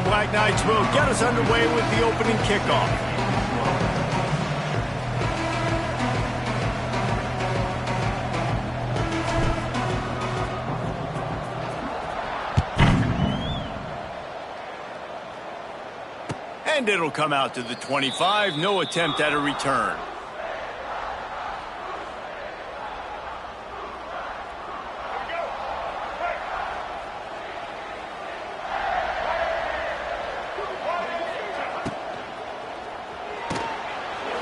the Black Knights will get us underway with the opening kickoff. And it'll come out to the 25. No attempt at a return.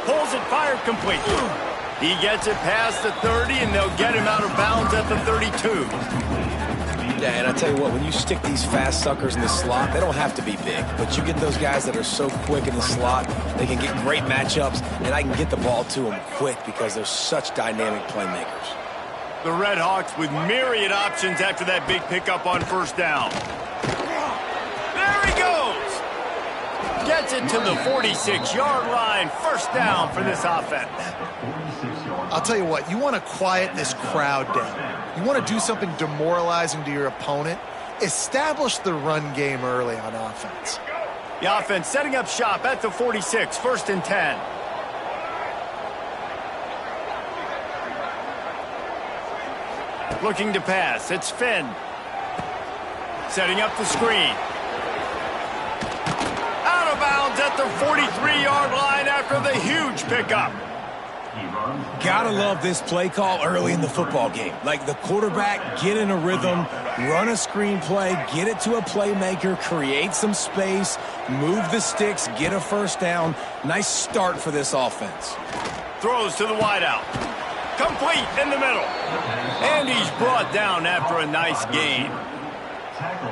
Pulls it, fired, complete. He gets it past the 30, and they'll get him out of bounds at the 32. Yeah, and I tell you what, when you stick these fast suckers in the slot, they don't have to be big. But you get those guys that are so quick in the slot, they can get great matchups, and I can get the ball to them quick because they're such dynamic playmakers. The Red Hawks with myriad options after that big pickup on first down. There he goes! Gets it to the 46-yard line. First down for this offense. I'll tell you what, you want to quiet this crowd down. You want to do something demoralizing to your opponent. Establish the run game early on offense. The offense setting up shop at the 46, first and 10. Looking to pass, it's Finn. Setting up the screen. Out of bounds at the 43-yard line after the huge pickup. Gotta love this play call early in the football game. Like the quarterback, get in a rhythm, run a screen play, get it to a playmaker, create some space, move the sticks, get a first down. Nice start for this offense. Throws to the wideout. Complete in the middle. And he's brought down after a nice gain.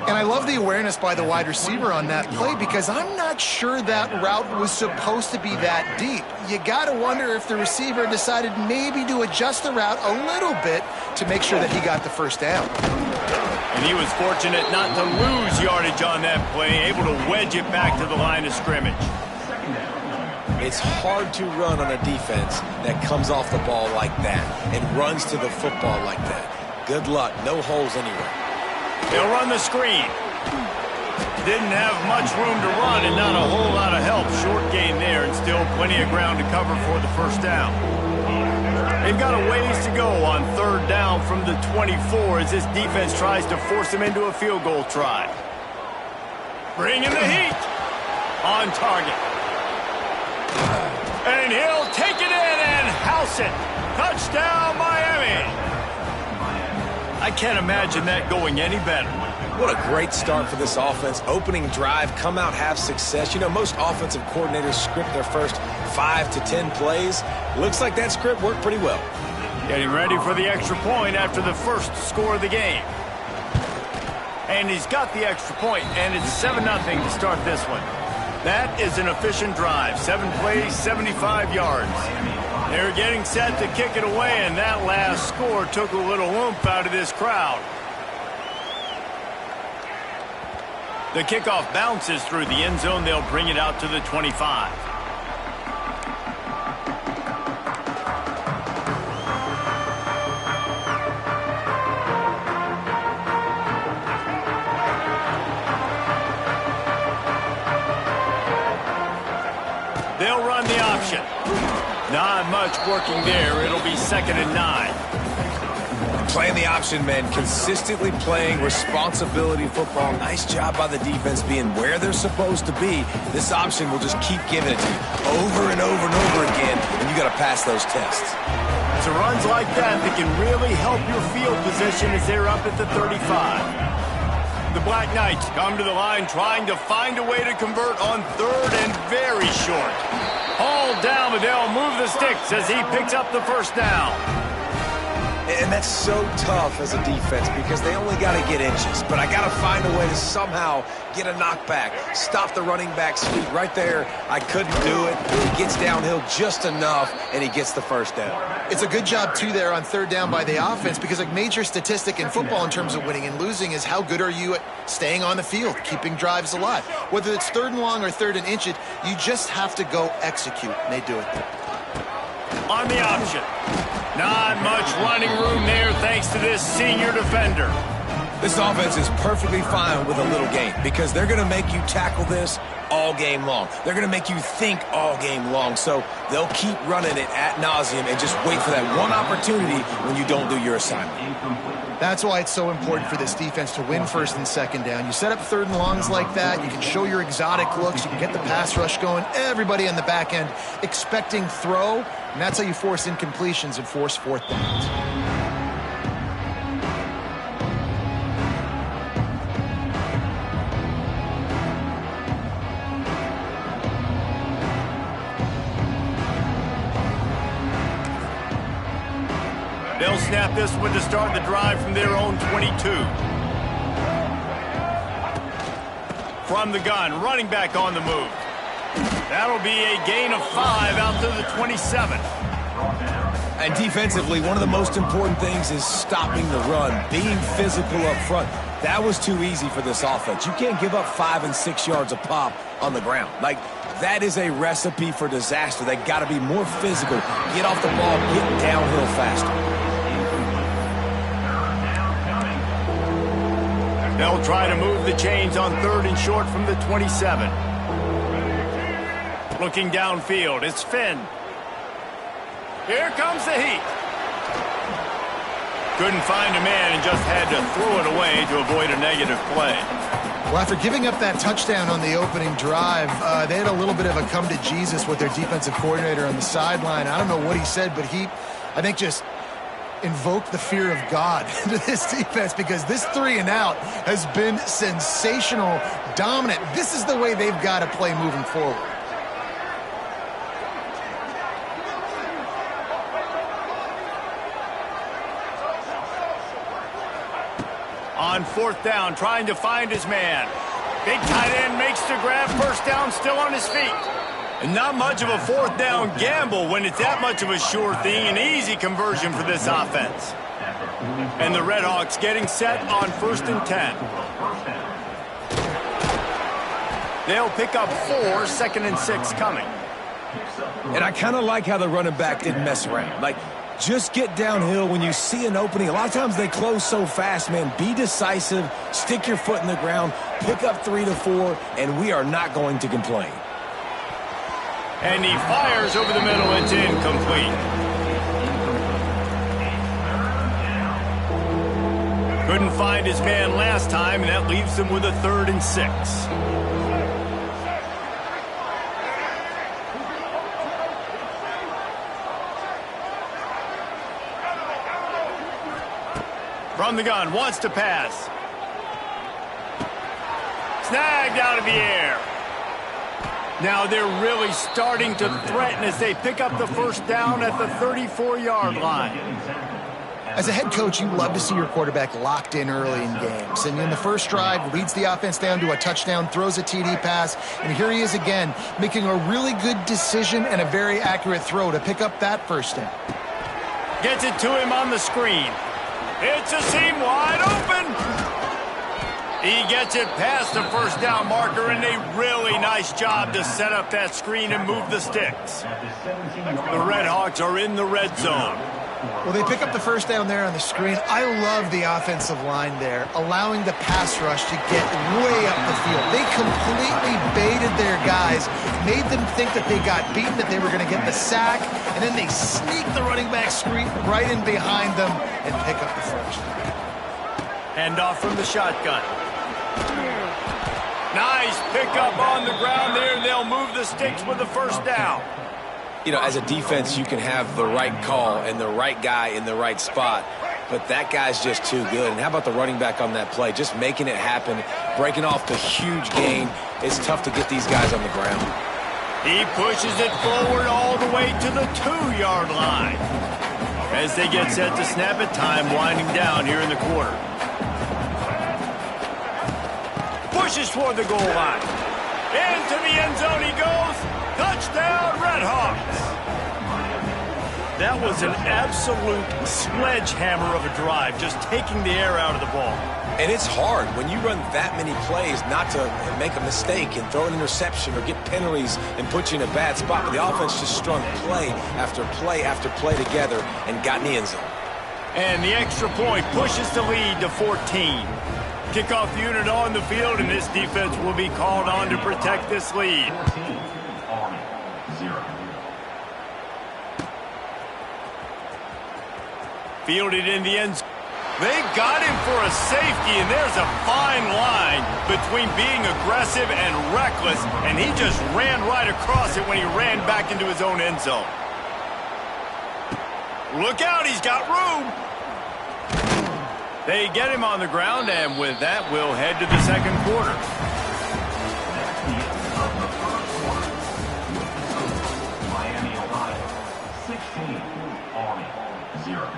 And I love the awareness by the wide receiver on that play because I'm not sure that route was supposed to be that deep. You got to wonder if the receiver decided maybe to adjust the route a little bit to make sure that he got the first down. And he was fortunate not to lose yardage on that play, able to wedge it back to the line of scrimmage. It's hard to run on a defense that comes off the ball like that and runs to the football like that. Good luck. No holes anywhere. He'll run the screen. Didn't have much room to run and not a whole lot of help. Short gain there and still plenty of ground to cover for the first down. They've got a ways to go on third down from the 24 as this defense tries to force him into a field goal try. Bringing the heat. On target. And he'll take it in and house it. Touchdown, Miami. I can't imagine that going any better. What a great start for this offense. Opening drive, come out, have success. You know, most offensive coordinators script their first 5 to 10 plays. Looks like that script worked pretty well. Getting ready for the extra point after the first score of the game. And he's got the extra point, and it's 7-0 to start this one. That is an efficient drive. 7 plays, 75 yards. They're getting set to kick it away, and that last score took a little oomph out of this crowd. The kickoff bounces through the end zone. They'll bring it out to the 25. They'll run the option. Not much working there. It'll be 2nd and 9. Playing the option, man. Consistently playing responsibility football. Nice job by the defense being where they're supposed to be. This option will just keep giving it to you over and over and over again, and you got to pass those tests. It's runs like that that can really help your field position as they're up at the 35. The Black Knights come to the line trying to find a way to convert on third and very short. Hauled down, but they'll move the sticks as he picks up the first down. And that's so tough as a defense because they only got to get inches. But I got to find a way to somehow get a knockback, stop the running back's feet right there. I couldn't do it. He gets downhill just enough, and he gets the first down. It's a good job, too, there on third down by the offense because a major statistic in football in terms of winning and losing is how good are you at staying on the field, keeping drives alive. Whether it's 3rd and long or 3rd and inches, you just have to go execute, and they do it. On the option. Not much running room there thanks to this senior defender. This offense is perfectly fine with a little game because they're going to make you tackle this all game long. They're going to make you think all game long. So they'll keep running it ad nauseum and just wait for that one opportunity when you don't do your assignment. That's why it's so important for this defense to win first and second down. You set up third and longs like that. You can show your exotic looks. You can get the pass rush going. Everybody on the back end expecting throw, and that's how you force incompletions and force fourth downs. They'll snap this one to start the drive from their own 22. From the gun, running back on the move. That'll be a gain of 5 out to the 27. And defensively, one of the most important things is stopping the run, being physical up front. That was too easy for this offense. You can't give up 5 and 6 yards a pop on the ground. Like, that is a recipe for disaster. They got to be more physical, get off the ball, get downhill faster. They'll try to move the chains on third and short from the 27. Looking downfield, it's Finn. Here comes the heat. Couldn't find a man and just had to throw it away to avoid a negative play. Well, after giving up that touchdown on the opening drive, they had a little bit of a come to Jesus with their defensive coordinator on the sideline. I don't know what he said, but he, I think, just invoked the fear of God into this defense because this 3 and out has been sensational, dominant. This is the way they've got to play moving forward. On fourth down, trying to find his man. Big tight end makes the grab, first down, still on his feet. And not much of a fourth down gamble when it's that much of a sure thing, an easy conversion for this offense. And the Redhawks getting set on first and 10. They'll pick up 4, second and 6 coming. And I kind of like how the running back didn't mess around. Like, just get downhill when you see an opening. A lot of times they close so fast, man. Be decisive, stick your foot in the ground, pick up 3 to 4, and we are not going to complain. And he fires over the middle. It's incomplete. Couldn't find his man last time, and that leaves him with a 3rd and 6. From the gun, wants to pass. Snagged out of the air. Now they're really starting to threaten as they pick up the first down at the 34-yard line. As a head coach, you love to see your quarterback locked in early in games. And in the first drive, leads the offense down to a touchdown, throws a TD pass, and here he is again, making a really good decision and a very accurate throw to pick up that first down. Gets it to him on the screen. It's a seam wide open. He gets it past the first down marker, and a really nice job to set up that screen and move the sticks. The Redhawks are in the red zone. Well, they pick up the first down there on the screen. I love the offensive line there, allowing the pass rush to get way up the field. They completely baited their guys, made them think that they got beaten, that they were going to get the sack, and then they sneak the running back screen right in behind them and pick up the first. Hand off from the shotgun. Nice pickup on the ground there. They'll move the sticks with the first down. You know, as a defense, you can have the right call and the right guy in the right spot, but that guy's just too good. And how about the running back on that play? Just making it happen, breaking off the huge gain. It's tough to get these guys on the ground. He pushes it forward all the way to the 2-yard line. As they get set to snap it, time winding down here in the quarter. Pushes toward the goal line. Into the end zone he goes. Touchdown, Redhawks. That was an absolute sledgehammer of a drive, just taking the air out of the ball. And it's hard when you run that many plays not to make a mistake and throw an interception or get penalties and put you in a bad spot. But the offense just strung play after play after play together and got in the end zone. And the extra point pushes the lead to 14. Kickoff unit on the field, and this defense will be called on to protect this lead. 14, Army, 0. Fielded in the end zone. They got him for a safety, and there's a fine line between being aggressive and reckless, and he just ran right across it when he ran back into his own end zone. Look out, he's got room. They get him on the ground, and with that, we'll head to the second quarter. Miami, Ohio, 16, Army, 0.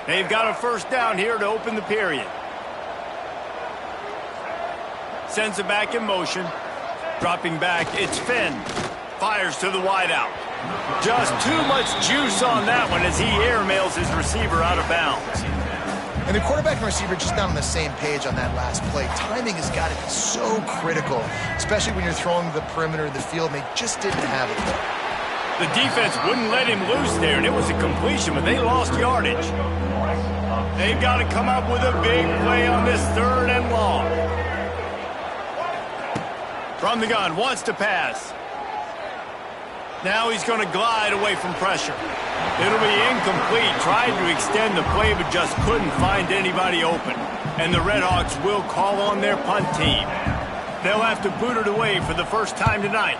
They've got a first down here to open the period. Sends it back in motion. Dropping back, it's Finn. Fires to the wideout. Just too much juice on that one as he airmails his receiver out of bounds. And the quarterback and receiver just not on the same page on that last play. Timing has got to be so critical, especially when you're throwing the perimeter of the field, and they just didn't have it there. The defense wouldn't let him loose there, and it was a completion, but they lost yardage. They've got to come up with a big play on this 3rd and long. From the gun, wants to pass. Now he's going to glide away from pressure. It'll be incomplete. Tried to extend the play, but just couldn't find anybody open. And the Redhawks will call on their punt team. They'll have to boot it away for the first time tonight.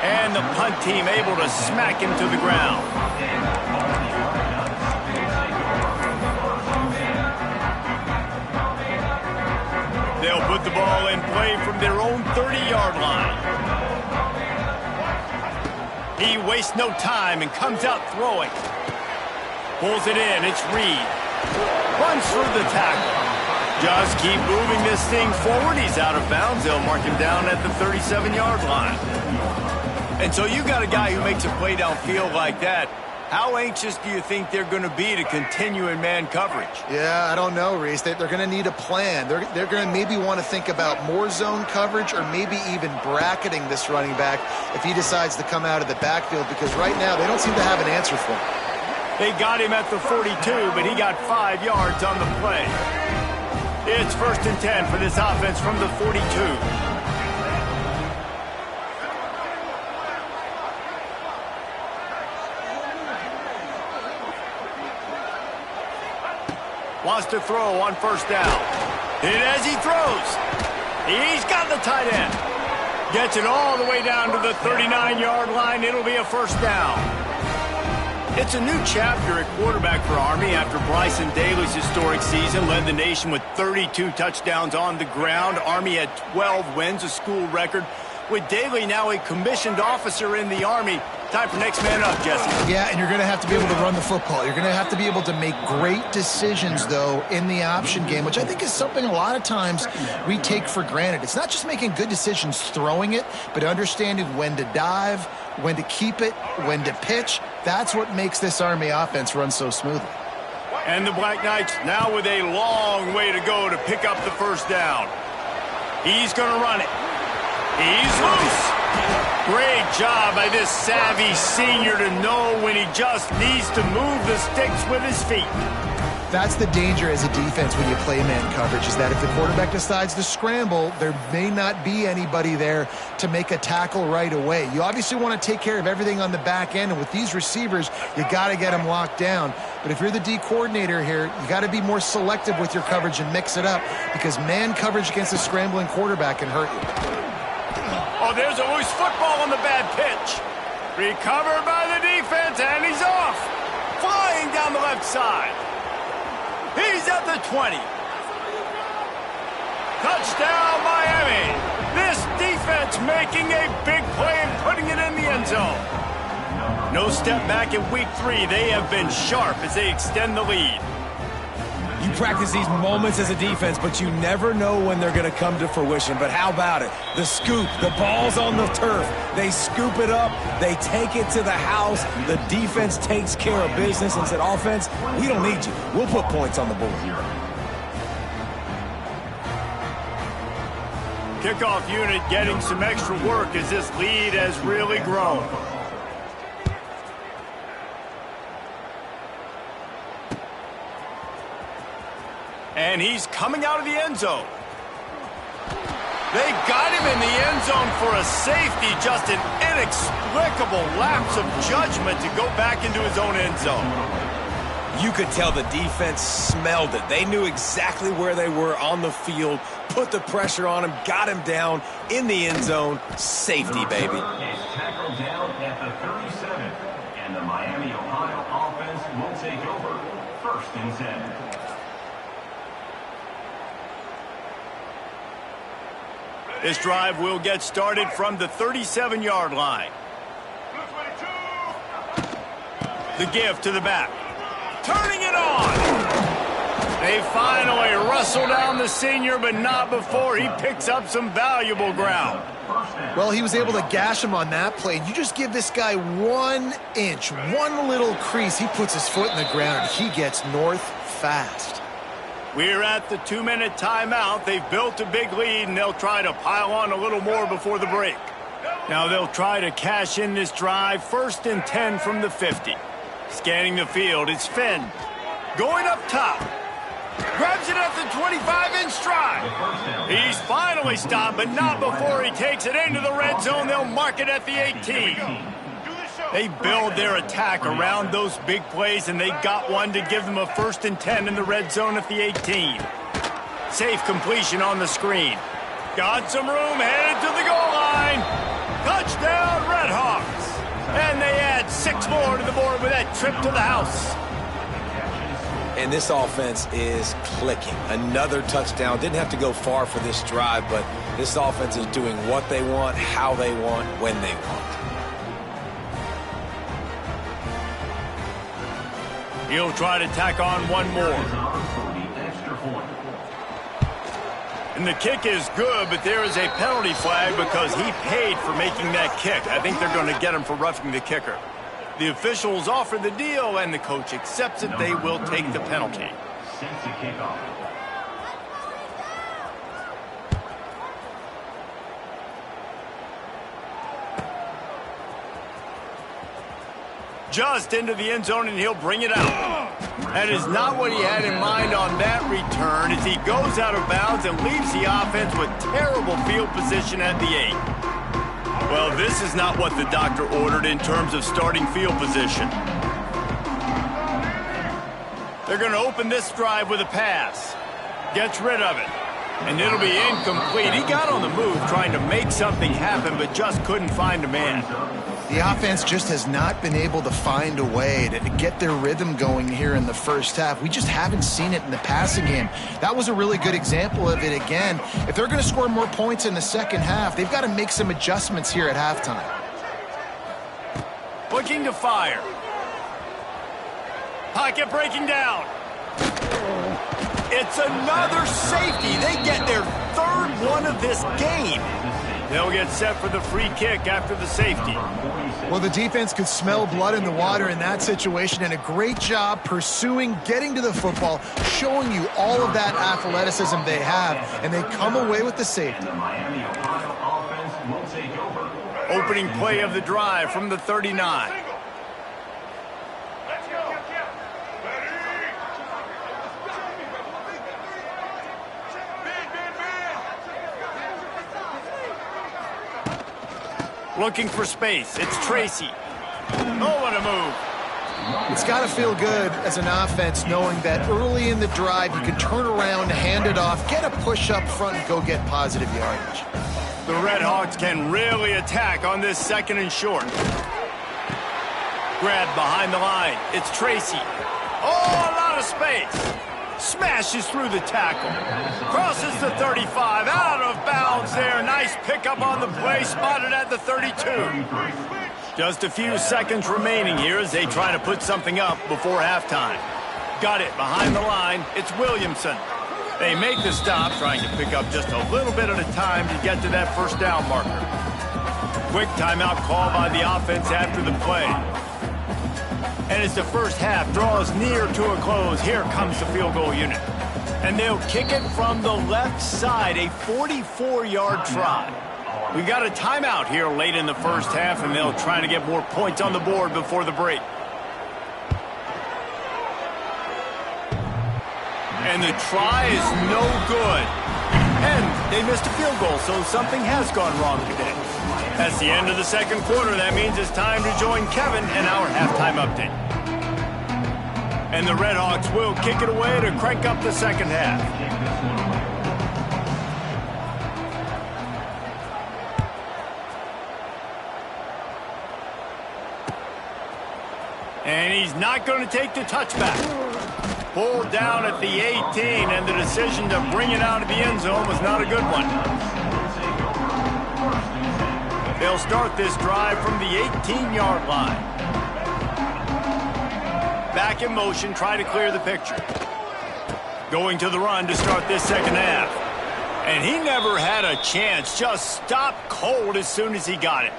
And the punt team able to smack him to the ground. They'll put the ball in play from their own 30-yard line. He wastes no time and comes out throwing. Pulls it in, it's Reed. Runs through the tackle. Just keep moving this thing forward. He's out of bounds. They'll mark him down at the 37-yard line. And so you got a guy who makes a play downfield like that. How anxious do you think they're going to be to continue in man coverage? Yeah, I don't know, Reese. They're going to need a plan. They're going to maybe want to think about more zone coverage or maybe even bracketing this running back if he decides to come out of the backfield, because right now they don't seem to have an answer for him. They got him at the 42, but he got 5 yards on the play. It's 1st and 10 for this offense from the 42. Wants to throw on 1st down. And as he throws, he's got the tight end. Gets it all the way down to the 39-yard line. It'll be a 1st down. It's a new chapter at quarterback for Army after Bryson Daly's historic season led the nation with 32 touchdowns on the ground. Army had 12 wins, a school record. With Daly now a commissioned officer in the Army. Time for next man up, Jesse. Yeah, and you're going to have to be able to run the football. You're going to have to be able to make great decisions, though, in the option game, which I think is something a lot of times we take for granted. It's not just making good decisions throwing it, but understanding when to dive, when to keep it, when to pitch. That's what makes this Army offense run so smoothly. And the Black Knights now with a long way to go to pick up the 1st down. He's going to run it. He's loose. Great job by this savvy senior to know when he just needs to move the sticks with his feet. That's the danger as a defense when you play man coverage, is that if the quarterback decides to scramble, there may not be anybody there to make a tackle right away. You obviously want to take care of everything on the back end, and with these receivers, you got to get them locked down. But if you're the D coordinator here, you got to be more selective with your coverage and mix it up, because man coverage against a scrambling quarterback can hurt you. Oh, there's a loose football on the bad pitch. Recovered by the defense, and he's off. Flying down the left side. He's at the 20. Touchdown, Miami. This defense making a big play and putting it in the end zone. No step back in week 3. They have been sharp as they extend the lead. You practice these moments as a defense, but you never know when they're going to come to fruition. But how about it? The scoop, the ball's on the turf. They scoop it up. They take it to the house. The defense takes care of business and said, offense, we don't need you. We'll put points on the board. Kickoff unit getting some extra work as this lead has really grown. And he's coming out of the end zone. They got him in the end zone for a safety. Just an inexplicable lapse of judgment to go back into his own end zone. You could tell the defense smelled it. They knew exactly where they were on the field, put the pressure on him, got him down in the end zone. Safety, baby. Is tackled down at the 37, and the Miami, Ohio offense will take over 1st and 10. This drive will get started from the 37-yard line. The give to the back. Turning it on. They finally wrestle down the senior, but not before he picks up some valuable ground. Well, he was able to gash him on that play. You just give this guy 1 inch, one little crease. He puts his foot in the ground, and he gets north fast. We're at the 2-minute timeout. They've built a big lead, and they'll try to pile on a little more before the break. Now they'll try to cash in this drive. 1st and 10 from the 50. Scanning the field, it's Finn. Going up top. Grabs it at the 25-inch stride. He's finally stopped, but not before he takes it into the red zone. They'll mark it at the 18. They build their attack around those big plays, and they got one to give them a 1st and 10 in the red zone at the 18. Safe completion on the screen. Got some room, headed to the goal line. Touchdown, Red Hawks. And they add 6 more to the board with that trip to the house. And this offense is clicking. Another touchdown. Didn't have to go far for this drive, but this offense is doing what they want, how they want, when they want. He'll try to tack on one more. And the kick is good, but there is a penalty flag because he paid for making that kick. I think they're going to get him for roughing the kicker. The officials offer the deal, and the coach accepts it. They will take the penalty. Since the kickoff. Just into the end zone, and he'll bring it out. That is not what he had in mind on that return as he goes out of bounds and leaves the offense with terrible field position at the 8. Well, this is not what the doctor ordered in terms of starting field position. They're going to open this drive with a pass. Gets rid of it. And it'll be incomplete. He got on the move trying to make something happen, but just couldn't find a man. The offense just has not been able to find a way to get their rhythm going here in the first half. We just haven't seen it in the passing game. That was a really good example of it again. If they're going to score more points in the second half, they've got to make some adjustments here at halftime. Looking to fire. Pocket breaking down. It's another safety. They get their 3rd one of this game. They'll get set for the free kick after the safety. Well, the defense could smell blood in the water in that situation, and a great job pursuing, getting to the football, showing you all of that athleticism they have, and they come away with the safety. The Miami, Ohio offense will take over. Opening play of the drive from the 39. Looking for space. It's Tracy. Oh, what a move. It's got to feel good as an offense knowing that early in the drive you can turn around, hand it off, get a push up front, and go get positive yardage. The Red Hawks can really attack on this 2nd and short. Grab behind the line. It's Tracy. Oh, a lot of space. Smashes through the tackle. Crosses the 35. Out of bounds there. Nice pickup on the play. Spotted at the 32. Just a few seconds remaining here as they try to put something up before halftime. Got it behind the line. It's Williamson. They make the stop, trying to pick up just a little bit at a time to get to that 1st down marker. Quick timeout call by the offense after the play. And as the first half draws near to a close, here comes the field goal unit. And they'll kick it from the left side, a 44-yard try. We got a timeout here late in the first half, and they'll try to get more points on the board before the break. And the try is no good. And they missed a field goal, so something has gone wrong today. That's the end of the second quarter. That means it's time to join Kevin in our halftime update. And the Redhawks will kick it away to crank up the second half. And he's not going to take the touchback. Pulled down at the 18, and the decision to bring it out of the end zone was not a good one. They'll start this drive from the 18-yard line. Back in motion, try to clear the picture. Going to the run to start this second half. And he never had a chance, just stopped cold as soon as he got it.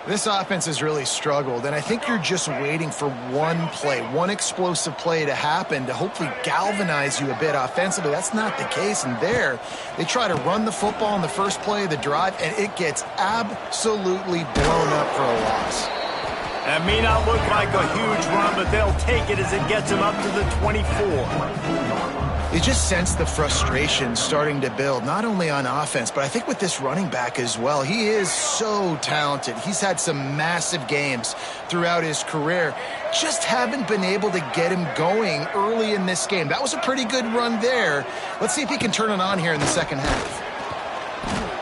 This offense has really struggled, and I think you're just waiting for one play, one explosive play to happen to hopefully galvanize you a bit offensively. That's not the case, and there, they try to run the football in the first play of the drive, and it gets absolutely blown up for a loss. That may not look like a huge run, but they'll take it as it gets them up to the 24. You just sense the frustration starting to build, not only on offense, but I think with this running back as well. He is so talented. He's had some massive games throughout his career. Just haven't been able to get him going early in this game. That was a pretty good run there. Let's see if he can turn it on here in the second half.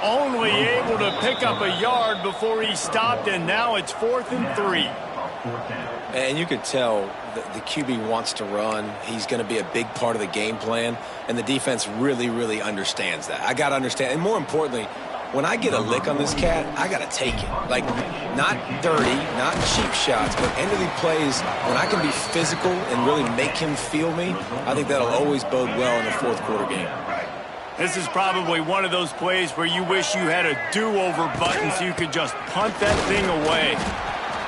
Only able to pick up a yard before he stopped, and now it's 4th and 3. And you could tell the QB wants to run. He's going to be a big part of the game plan, and the defense really, really understands that. I got to understand, and more importantly, when I get a lick on this cat, I got to take it. Like, not dirty, not cheap shots, but end of the plays, when I can be physical and really make him feel me, I think that'll always bode well in the fourth quarter game. This is probably one of those plays where you wish you had a do-over button so you could just punt that thing away.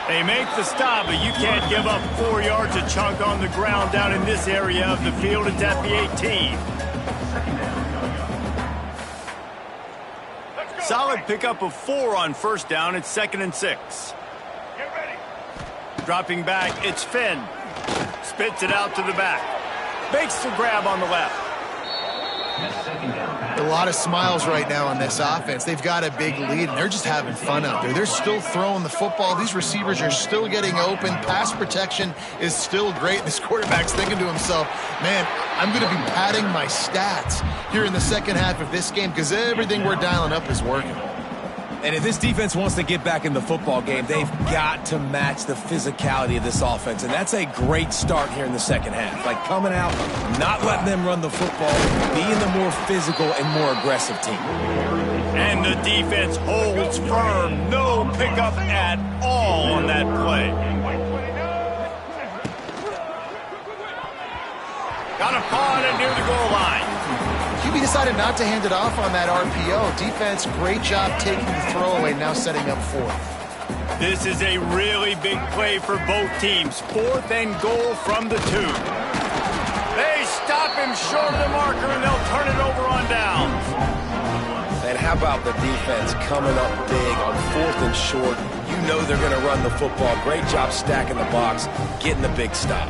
They make the stop, but you can't give up 4 yards a chunk on the ground down in this area of the field. It's at the 18. Solid pickup of 4 on first down. It's 2nd and 6. Dropping back, it's Finn. Spits it out to the back. Makes the grab on the left. A lot of smiles right now on this offense. They've got a big lead, and they're just having fun out there. They're still throwing the football. These receivers are still getting open. Pass protection is still great. This quarterback's thinking to himself, man, I'm going to be padding my stats here in the second half of this game because everything we're dialing up is working. And if this defense wants to get back in the football game, they've got to match the physicality of this offense. And that's a great start here in the second half. Like coming out, not letting them run the football, being the more physical and more aggressive team. And the defense holds firm. No pickup at all on that play. Got a paw on it near the goal line. QB decided not to hand it off on that RPO. Defense, great job taking the throwaway, now setting up 4th. This is a really big play for both teams. 4th and goal from the 2. They stop him short of the marker, and they'll turn it over on downs. And how about the defense coming up big on 4th and short? You know they're going to run the football. Great job stacking the box, getting the big stop.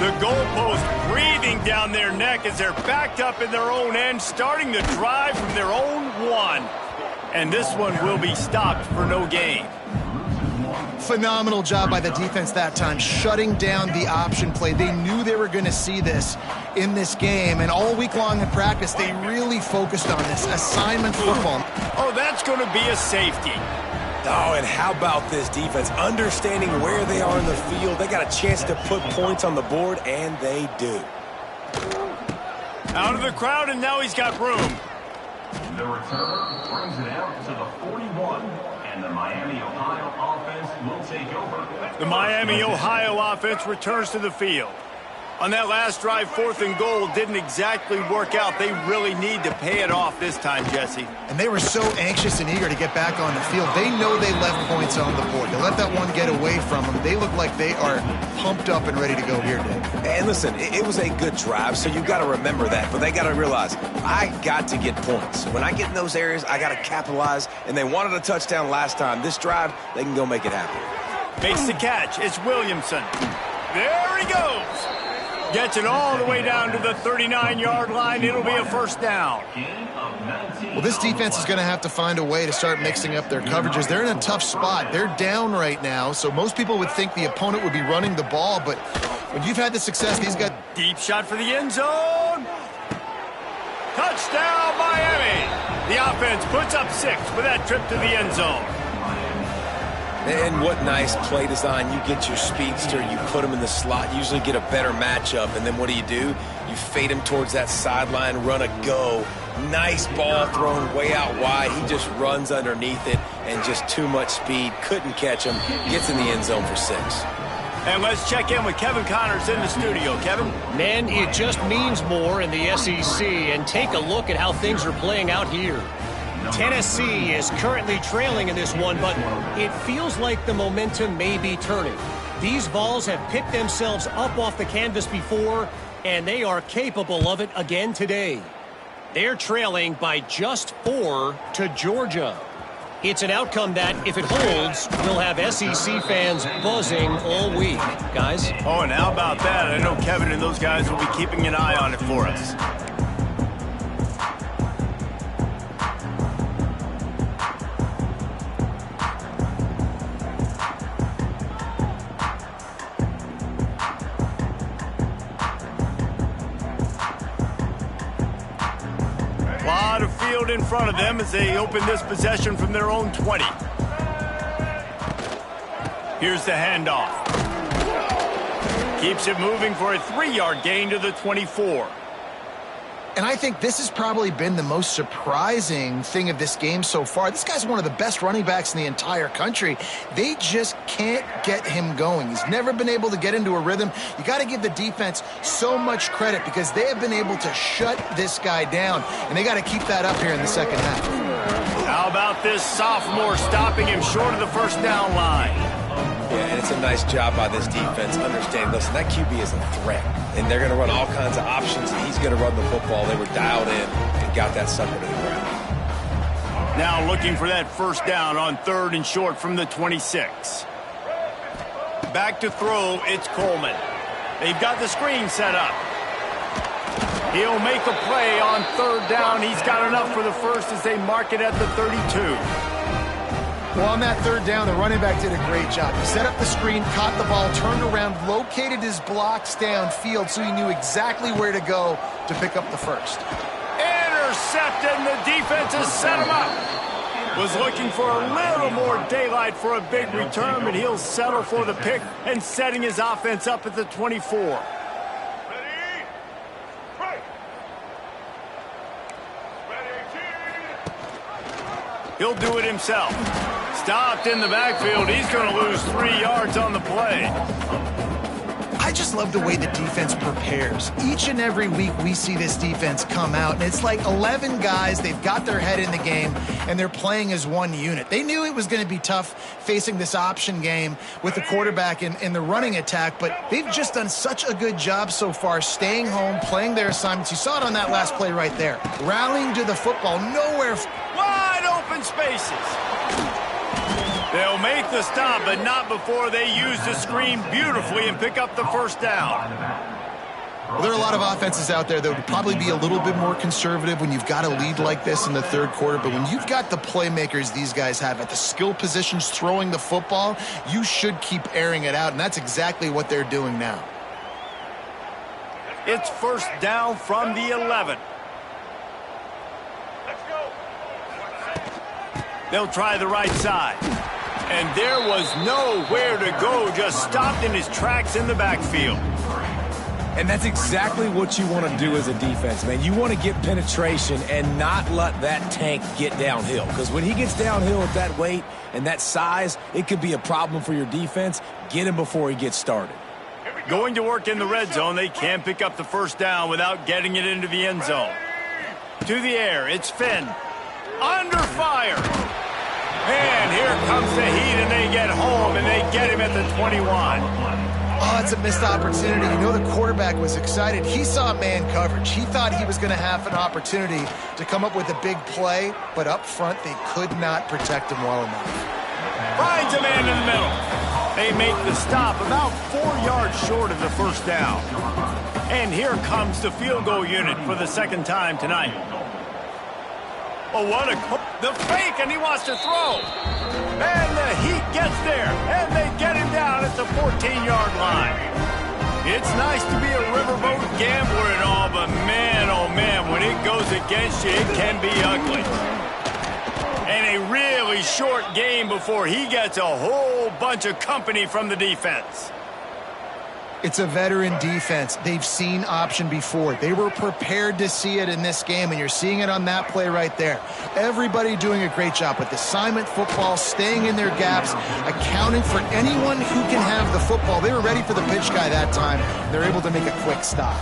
The goalpost breathing down their neck as they're backed up in their own end, starting the drive from their own 1. And this one will be stopped for no gain. Phenomenal job by the defense that time, shutting down the option play. They knew they were going to see this in this game, and all week long in practice, they really focused on this assignment football. Oh, that's going to be a safety. Oh, and how about this defense? Understanding where they are in the field. They got a chance to put points on the board, and they do. Out of the crowd, and now he's got room. The returner brings it out to the 41, and the Miami, Ohio offense will take over. The Miami, Ohio offense returns to the field. On that last drive, 4th and goal didn't exactly work out. They really need to pay it off this time, Jesse. And they were so anxious and eager to get back on the field. They know they left points on the board. To let that one get away from them, they look like they are pumped up and ready to go here, Dave. And listen, it was a good drive, so you've got to remember that. But they got to realize, I got to get points. When I get in those areas, I got to capitalize. And they wanted a touchdown last time. This drive, they can go make it happen. Makes the catch. It's Williamson. There he goes. Gets it all the way down to the 39-yard line. It'll be a first down. Well, this defense is going to have to find a way to start mixing up their coverages. They're in a tough spot. They're down right now, so most people would think the opponent would be running the ball, but when you've had the success, these guys... Deep shot for the end zone. Touchdown, Miami. The offense puts up 6 with that trip to the end zone. And what nice play design. You get your speedster, you put him in the slot, usually get a better matchup, and then what do? You fade him towards that sideline, run a go. Nice ball thrown way out wide. He just runs underneath it, and just too much speed. Couldn't catch him. Gets in the end zone for 6. And let's check in with Kevin Connors in the studio. Kevin? Man, it just means more in the SEC, and take a look at how things are playing out here. Tennessee is currently trailing in this one, but it feels like the momentum may be turning. These Vols have picked themselves up off the canvas before, and they are capable of it again today. They're trailing by just 4 to Georgia. It's an outcome that, if it holds, will have SEC fans buzzing all week. Guys? Oh, and how about that? I know Kevin and those guys will be keeping an eye on it for us. In front of them as they open this possession from their own 20. Here's the handoff. Keeps it moving for a 3-yard gain to the 24. And I think this has probably been the most surprising thing of this game so far. This guy's one of the best running backs in the entire country. They just can't get him going. He's never been able to get into a rhythm. You got to give the defense so much credit because they have been able to shut this guy down, and they got to keep that up here in the second half. How about this sophomore stopping him short of the first down line? Yeah, and it's a nice job by this defense. Understand, listen, that QB is a threat. And they're going to run all kinds of options, and he's going to run the football. They were dialed in and got that sucker to the ground. Now looking for that first down on 3rd and short from the 26. Back to throw, it's Coleman. They've got the screen set up. He'll make a play on 3rd down. He's got enough for the first as they mark it at the 32. Well, on that 3rd down, the running back did a great job. He set up the screen, caught the ball, turned around, located his blocks downfield so he knew exactly where to go to pick up the first. Intercepted, and the defense has set him up. Was looking for a little more daylight for a big return, but he'll settle for the pick and setting his offense up at the 24. He'll do it himself. Stopped in the backfield. He's going to lose 3 yards on the play. I just love the way the defense prepares. Each and every week we see this defense come out, and it's like 11 guys. They've got their head in the game, and they're playing as one unit. They knew it was going to be tough facing this option game with the quarterback in the running attack, but they've just done such a good job so far staying home, playing their assignments. You saw it on that last play right there. Rallying to the football, nowhere. Wide open spaces. They'll make the stop, but not before they use the screen beautifully and pick up the first down. Well, there are a lot of offenses out there that would probably be a little bit more conservative when you've got a lead like this in the 3rd quarter, but when you've got the playmakers these guys have at the skill positions throwing the football, you should keep airing it out, and that's exactly what they're doing now. It's first down from the 11. They'll try the right side. And there was nowhere to go, just stopped in his tracks in the backfield. And that's exactly what you want to do as a defense, man. You want to get penetration and not let that tank get downhill. Because when he gets downhill at that weight and that size, it could be a problem for your defense. Get him before he gets started. Going to work in the red zone, they can't pick up the first down without getting it into the end zone. To the air, it's Finn. Under fire. And here comes the heat, and they get home, and they get him at the 21. Oh, it's a missed opportunity. You know the quarterback was excited. He saw man coverage. He thought he was going to have an opportunity to come up with a big play, but up front they could not protect him well enough. Finds a man in the middle. They make the stop about 4 yards short of the first down. And here comes the field goal unit for the second time tonight. Oh, what the fake, and he wants to throw. And the Heat gets there, and they get him down at the 14-yard line. It's nice to be a riverboat gambler and all, but man, oh man, when it goes against you, it can be ugly. And a really short game before he gets a whole bunch of company from the defense. It's a veteran defense. They've seen option before. They were prepared to see it in this game, and you're seeing it on that play right there. Everybody doing a great job with assignment football, staying in their gaps, accounting for anyone who can have the football. They were ready for the pitch guy that time. They're able to make a quick stop.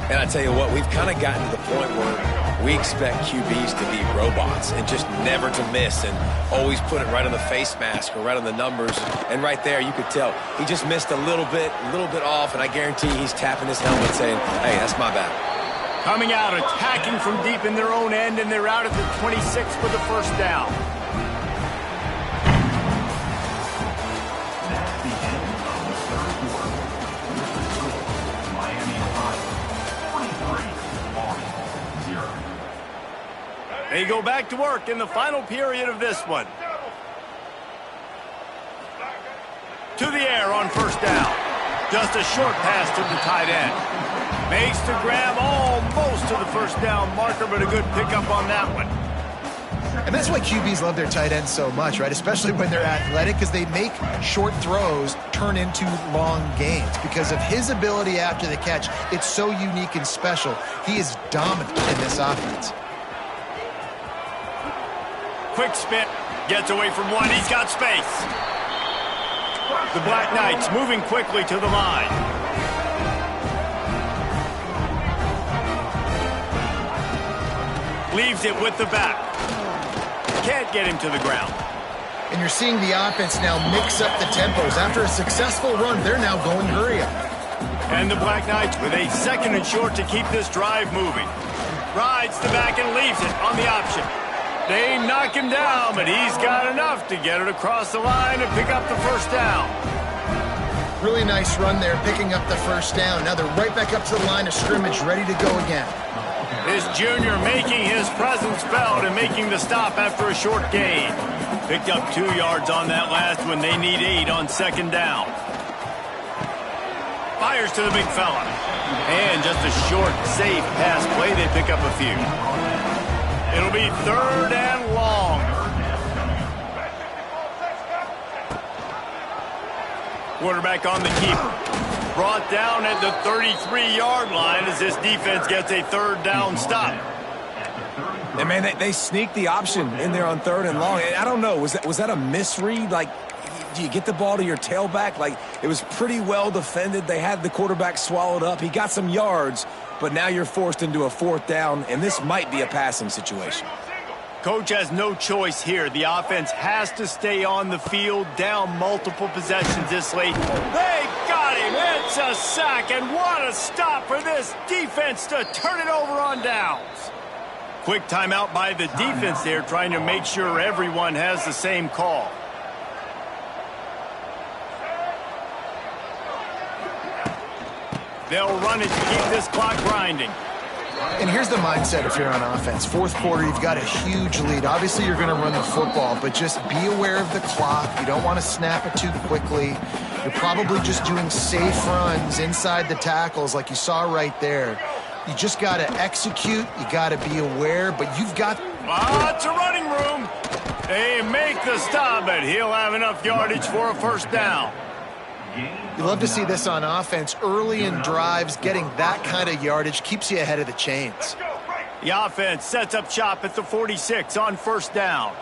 And I tell you what, we've kind of gotten to the point where we expect QBs to be robots and just never to miss and always put it right on the face mask or right on the numbers. And right there, you could tell he just missed a little bit off, and I guarantee he's tapping his helmet saying, hey, that's my bad. Coming out, attacking from deep in their own end, and they're out at the 26 for the first down. They go back to work in the final period of this one. To the air on first down. Just a short pass to the tight end. Makes the grab almost to the first down marker, but a good pickup on that one. And that's why QBs love their tight ends so much, right? Especially when they're athletic, because they make short throws turn into long gains. Because of his ability after the catch, it's so unique and special. He is dominant in this offense. Quick spin, gets away from one, he's got space. The Black Knights moving quickly to the line. Leaves it with the back. Can't get him to the ground. And you're seeing the offense now mix up the tempos. After a successful run, they're now going hurry up. And the Black Knights with a second and short to keep this drive moving. Rides the back and leaves it on the option. They knock him down, but he's got enough to get it across the line and pick up the first down. Really nice run there, picking up the first down. Now they're right back up to the line of scrimmage, ready to go again. This junior making his presence felt and making the stop after a short gain. Picked up 2 yards on that last one. They need 8 on second down. Fires to the big fella. And just a short, safe pass play. They pick up a few. It'll be third and long. Quarterback on the keeper. Brought down at the 33-yard line as this defense gets a third down stop. And, man, they sneaked the option in there on third and long. I don't know. Was that a misread? Like, do you get the ball to your tailback? Like, it was pretty well defended. They had the quarterback swallowed up. He got some yards, but now you're forced into a fourth down, and this might be a passing situation. Coach has no choice here. The offense has to stay on the field, down multiple possessions this late. They got him. It's a sack, and what a stop for this defense to turn it over on downs. Quick timeout by the defense there, trying to make sure everyone has the same call. They'll run it to keep this clock grinding. And here's the mindset if you're on offense. Fourth quarter, you've got a huge lead. Obviously, you're going to run the football, but just be aware of the clock. You don't want to snap it too quickly. You're probably just doing safe runs inside the tackles like you saw right there. You just got to execute. You got to be aware, but you've got... Lots of running room. They make the stop, but he'll have enough yardage for a first down. You love to see this on offense. Early in drives, getting that kind of yardage keeps you ahead of the chains. The offense sets up shop at the 46 on first down.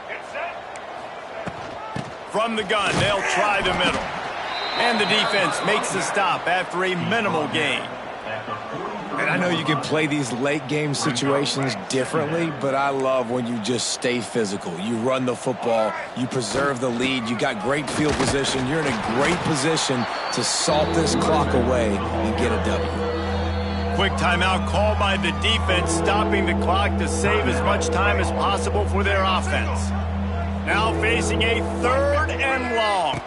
From the gun, they'll try the middle. And the defense makes the stop after a minimal gain. And I know you can play these late-game situations differently, but I love when you just stay physical. You run the football, you preserve the lead, you got great field position, you're in a great position to salt this clock away and get a W. Quick timeout called by the defense, stopping the clock to save as much time as possible for their offense. Now facing a 3rd and long.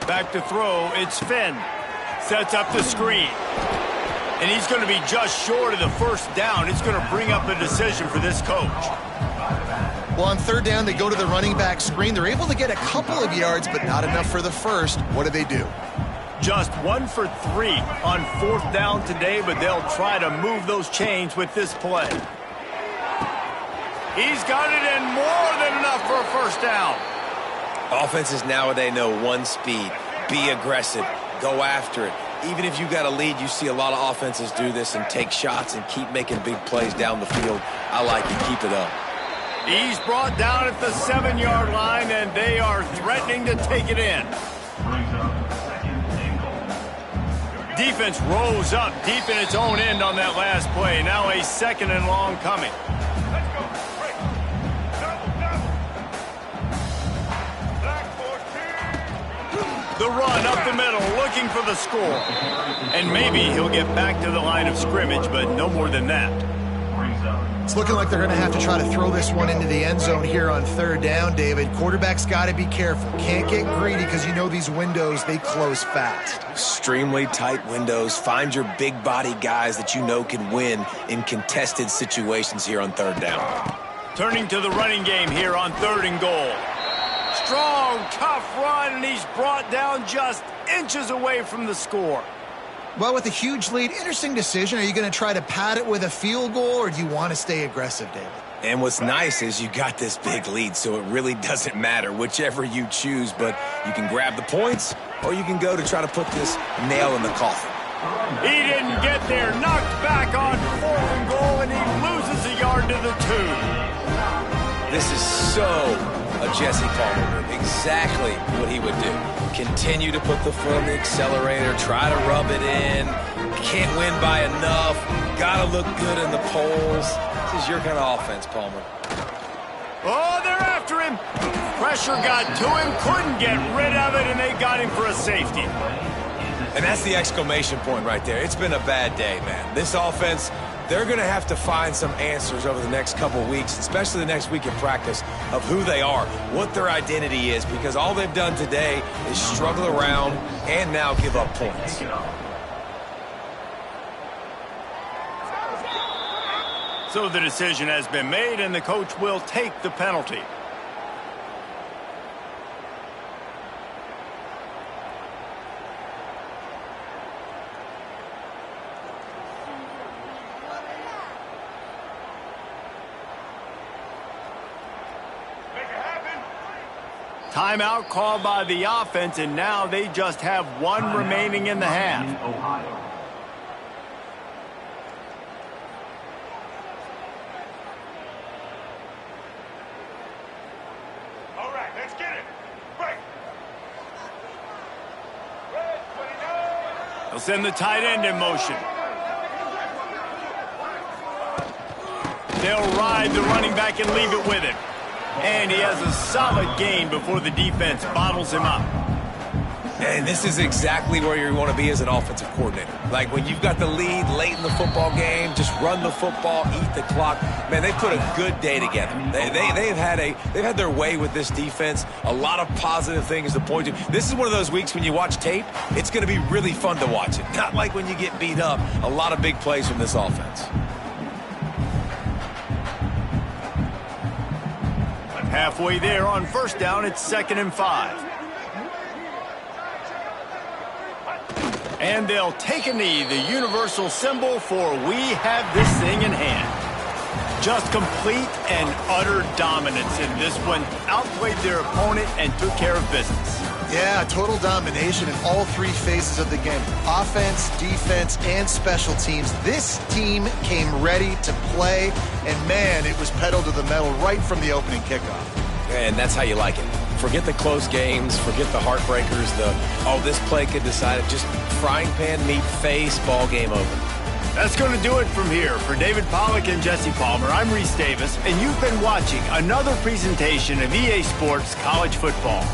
Back to throw, it's Finn. Sets up the screen. And he's going to be just short of the first down. It's going to bring up a decision for this coach. Well, on 3rd down, they go to the running back screen. They're able to get a couple of yards, but not enough for the first. What do? Just 1 for 3 on 4th down today, but they'll try to move those chains with this play. He's got it in more than enough for a first down. Offenses nowadays know one speed. Be aggressive. Go after it. Even if you got a lead, you see a lot of offenses do this and take shots and keep making big plays down the field. I like it. Keep it up. He's brought down at the 7-yard line, and they are threatening to take it in. Defense rose up deep in its own end on that last play. Now a 2nd and long coming. The run up the middle, looking for the score. And maybe he'll get back to the line of scrimmage, but no more than that. It's looking like they're going to have to try to throw this one into the end zone here on 3rd down, David. Quarterback's got to be careful. Can't get greedy because you know these windows, they close fast. Extremely tight windows. Find your big body guys that you know can win in contested situations here on 3rd down. Turning to the running game here on 3rd and goal. Strong, tough run, and he's brought down just inches away from the score. Well, with a huge lead, interesting decision. Are you going to try to pad it with a field goal, or do you want to stay aggressive, David? And what's nice is you got this big lead, so it really doesn't matter whichever you choose, but you can grab the points, or you can go to try to put this nail in the coffin. He didn't get there. Knocked back on 4th and goal, and he loses a yard to the 2. This is so a Jesse Palmer move. Exactly what he would do. Continue to put the foot on the accelerator, try to rub it in. Can't win by enough. Gotta look good in the polls. This is your kind of offense, Palmer. Oh, they're after him. Pressure got to him, couldn't get rid of it, and they got him for a safety. And that's the exclamation point right there. It's been a bad day, man. This offense, they're going to have to find some answers over the next couple of weeks, especially the next week in practice, of who they are, what their identity is, because all they've done today is struggle around and now give up points. So the decision has been made, and the coach will take the penalty. Timeout called by the offense, and now they just have 1 remaining in the half. All right, let's get it. Break. They'll send the tight end in motion. They'll ride the running back and leave it with him. And he has a solid gain before the defense bottles him up. And this is exactly where you want to be as an offensive coordinator. Like when you've got the lead late in the football game, just run the football, eat the clock. Man, they put a good day together. They've had their way with this defense. A lot of positive things to point to. This is one of those weeks when you watch tape, it's going to be really fun to watch it. Not like when you get beat up. A lot of big plays from this offense. Halfway there on 1st down, it's 2nd and 5. And they'll take a knee, the universal symbol for we have this thing in hand. Just complete and utter dominance in this one. Outplayed their opponent and took care of business. Yeah, total domination in all 3 phases of the game. Offense, defense, and special teams. This team came ready to play, and man, it was pedal to the metal right from the opening kickoff. And that's how you like it. Forget the close games. Forget the heartbreakers. This play could decide it. Just frying pan meet face, ball game over. That's going to do it from here. For David Pollack and Jesse Palmer, I'm Reese Davis, and you've been watching another presentation of EA Sports College Football.